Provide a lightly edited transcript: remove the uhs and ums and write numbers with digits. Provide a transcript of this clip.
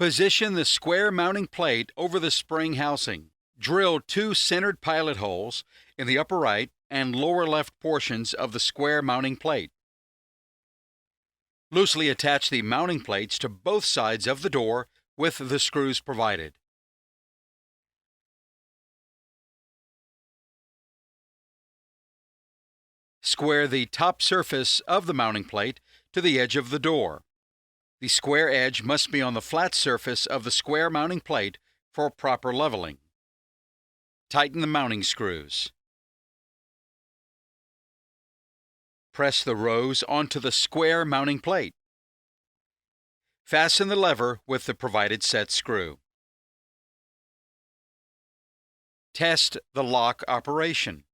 Position the square mounting plate over the spring housing. Drill 2 centered pilot holes in the upper right and lower left portions of the square mounting plate. Loosely attach the mounting plates to both sides of the door with the screws provided. Square the top surface of the mounting plate to the edge of the door. The square edge must be on the flat surface of the square mounting plate for proper leveling. Tighten the mounting screws. Press the rows onto the square mounting plate. Fasten the lever with the provided set screw. Test the lock operation.